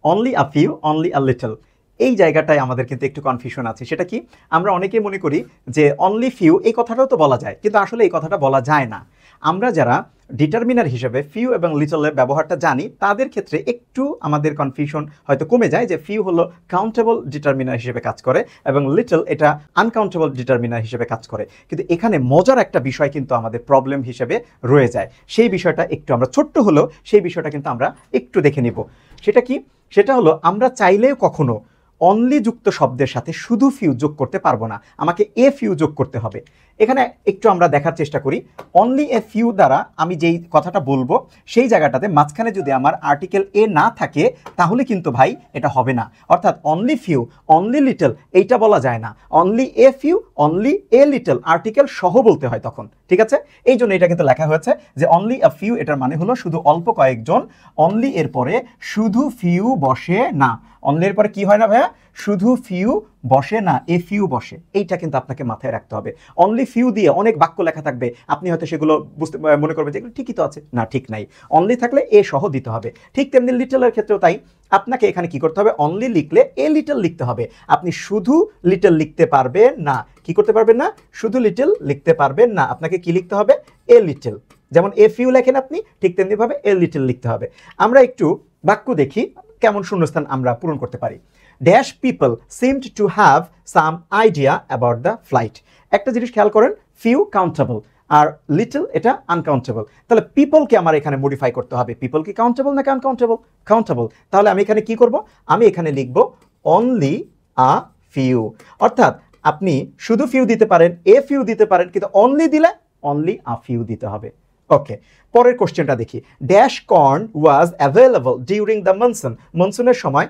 Only a few, only a little, এই জায়গাটায় আমাদের কিন্তু একটু কনফিউশন আছে। সেটা কি, আমরা অনেকে মনে করি যে অনলি ফিউ এই কথাটাও তো বলা যায়, কিন্তু আসলে এই কথাটা বলা যায় না। আমরা যারা ডিটারমিনার হিসেবে ফিউ এবং লিটলের ব্যবহারটা জানি, তাদের ক্ষেত্রে একটু আমাদের কনফিউশন হয়তো কমে যায় যে ফিউ হলো কাউন্টেবল ডিটারমিনার হিসেবে কাজ করে এবং লিটল এটা আনকাউন্টেবল ডিটারমিনার হিসেবে কাজ করে। কিন্তু এখানে মজার একটা বিষয় কিন্তু আমাদের প্রবলেম হিসেবে রয়ে যায়। সেই বিষয়টা একটু আমরা ছোট্ট হলেও সেই বিষয়টা কিন্তু আমরা একটু দেখে নিব। সেটা কি, সেটা হলো আমরা চাইলেও কখনো অনলি যুক্ত শব্দের সাথে শুধু ফিউ যোগ করতে পারবো না, আমাকে এ ফিউ যোগ করতে হবে। এখানে একটু আমরা দেখার চেষ্টা করি, অনলি এ ফিউ দ্বারা আমি যেই কথাটা বলবো সেই জায়গাটাতে মাঝখানে যদি আমার আর্টিকেল এ না থাকে তাহলে কিন্তু ভাই এটা হবে না। অর্থাৎ অনলি ফিউ, অনলি লিটল এইটা বলা যায় না, only a few, only a little article সহ বলতে হয় তখন। ঠিক আছে, এই জন্য এটা কিন্তু লেখা হয়েছে যে অনলি আ ফিউ, এটার মানে হলো শুধু অল্প কয়েকজন। অনলি এর পরে শুধু ফিউ বসে না, অনলি এর পরে কি হয় না ভাইয়া, শুধু ফিউ বসে না, এ ফিউ বসে। এইটা কিন্তু আপনাকে মাথায় রাখতে হবে। অনলি ফিউ দিয়ে অনেক বাক্য লেখা থাকবে, আপনি হয়তো সেগুলো বুঝতে মনে করবেন যে এগুলো ঠিকই তো আছে, না ঠিক নাই। অনলি থাকলে এ সহ দিতে হবে। ঠিক তেমনি লিটলের ক্ষেত্রেও তাই, আপনাকে এখানে কি করতে হবে, অনলি লিখলে এ লিটল লিখতে হবে। আপনি শুধু লিটল লিখতে পারবেন না, কি করতে পারবেন না, শুধু লিটল লিখতে পারবেন না, আপনাকে কি লিখতে হবে, এ লিটল। যেমন এ ফিউ লেখেন আপনি, ঠিক তেমনিভাবে এ লিটল লিখতে হবে। আমরা একটু বাক্য দেখি কেমন শূন্যস্থান আমরা পূরণ করতে পারি। Dash people seemed to have some idea about the flight. একটা জিনিস খেয়াল করেন, ফিউ কাউন্টেবল আর লিটল এটা আনকাউন্টেবল। তাহলে পিপলকে আমার এখানে মডিফাই করতে হবে। পিপল কি কাউন্টেবল নাকি আনকাউন্টেবল? কাউন্টেবল। তাহলে আমি এখানে কি করব, আমি এখানে লিখব অনলি আ ফিউ। অর্থাৎ আপনি শুধু ফিউ দিতে পারেন, এ ফিউ দিতে পারেন, কিন্তু অনলি দিলে অনলি আ ফিউ দিতে হবে। ওকে, পরের কোশ্চেনটা দেখি। Dash corn was available during the monsoon. মনসুনের সময়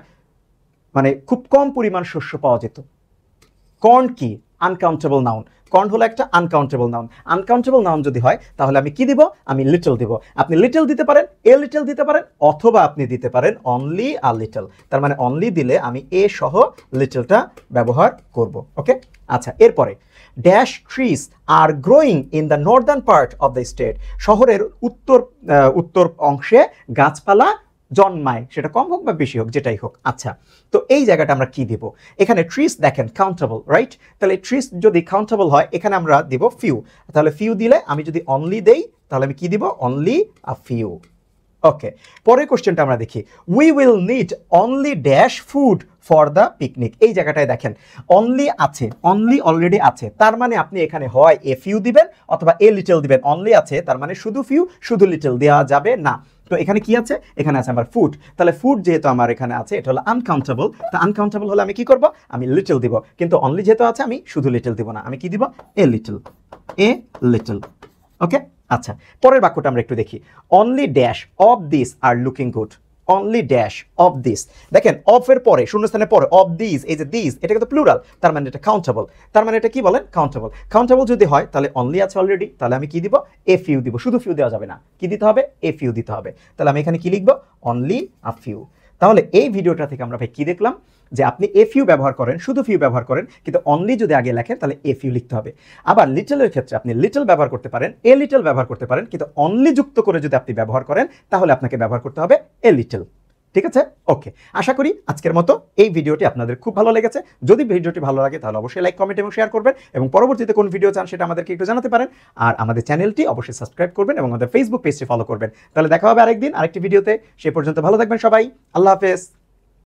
মানে খুব কম পরিমাণ শস্য পাওয়া যেত। কর্ন কি, আনকাউন্টেবল নাউন। কর্ন হলো একটা আনকাউন্টেবল নাউন। আনকাউন্টেবল নাউন যদি হয় তাহলে আমি কি দিব, আমি লিটল দিব। আপনি লিটল দিতে পারেন, এ লিটল দিতে পারেন, অথবা আপনি দিতে পারেন অনলি আ লিটল। তার মানে অনলি দিলে আমি এ সহ লিটলটা ব্যবহার করব। ওকে, আচ্ছা, এরপরে dash trees are growing in the Northern part of the state. শহরের উত্তর অংশে গাছপালা জন্মায়, সেটা কম হোক বা বেশি হোক, যেটাই হোক। আচ্ছা, তো এই জায়গাটা আমরা কি দিব, এখানে ট্রিস দেখেন কাউন্টেবল, রাইট? তাহলে ট্রিস যদি কাউন্টেবল হয় এখানে আমরা দিব ফিউ। তাহলে ফিউ দিলে আমি যদি অনলি দেই তাহলে আমি কি দিব, অনলি আ ফিউ। ওকে, পরের কোশ্চেনটা আমরা দেখি। We will need only dash food for the picnic. এই জায়গাটায় দেখেন অনলি আছে, অনলি অলরেডি আছে, তার মানে আপনি এখানে হয় এ ফিউ দিবেন অথবা এ লিটল দিবেন। অনলি আছে তার মানে শুধু ফিউ, শুধু লিটল দেওয়া যাবে না। তো এখানে কি আছে, এখানে আছে আমার ফুড। তাহলে ফুড যেহেতু আমার এখানে আছে, এটা হলো আনকাউন্টেবল। তো আনকাউন্টেবল হলে আমি কি করব, আমি লিটল দিব। কিন্তু অনলি যেহেতু আছে আমি শুধু লিটল দিব না, আমি কি দিব, এ লিটল, এ লিটল। ওকে, আচ্ছা, পরের বাক্যটা আমরা একটু দেখি। Only dash of this are looking good. Only dash of this, দেখেন অফ এর পরে শূন্যস্থানের পরে অফ দিস, এই যে দিস এটা কিন্তু প্লুরাল, তার মানে এটা কাউন্টেবল। তার মানে এটা কি বলেন, কাউন্টেবল। কাউন্টেবল যদি হয় তাহলে অনলি আছে অলরেডি, তাহলে আমি কি দিব, এ ফিউ দিব। শুধু ফিউ দেওয়া যাবে না, কি দিতে হবে, এ ফিউ দিতে হবে। তাহলে আমি এখানে কি লিখব, অনলি আ ফিউ। তাহলে এই ভিডিওটা থেকে আমরা ভাই কি দেখলাম, যে আপনি এ ফিউ ব্যবহার করেন, শুধু ফিউ ব্যবহার করেন, কিন্তু অনলি যদি আগে লেখেন তাহলে এ ফিউ লিখতে হবে। আবার লিটলের ক্ষেত্রে আপনি লিটল ব্যবহার করতে পারেন, এ লিটল ব্যবহার করতে পারেন, কিন্তু অনলি যুক্ত করে যদি আপনি ব্যবহার করেন তাহলে আপনাকে ব্যবহার করতে হবে এ লিটল। ঠিক আছে, ওকে, আশা করি আজকের মতো এই ভিডিওটি আপনাদের খুব ভালো লেগেছে। যদি ভিডিওটি ভালো লাগে তাহলে অবশ্যই লাইক, কমেন্ট এবং শেয়ার করবেন, এবং পরবর্তীতে কোন ভিডিও চান সেটা আমাদেরকে একটু জানাতে পারেন। আর আমাদের চ্যানেলটি অবশ্যই সাবস্ক্রাইব করবেন এবং আমাদের ফেসবুক পেজটি ফলো করবেন। তাহলে দেখা হবে আরেকদিন আরেকটি ভিডিওতে। সে পর্যন্ত ভালো থাকবেন সবাই, আল্লাহ হাফেজ।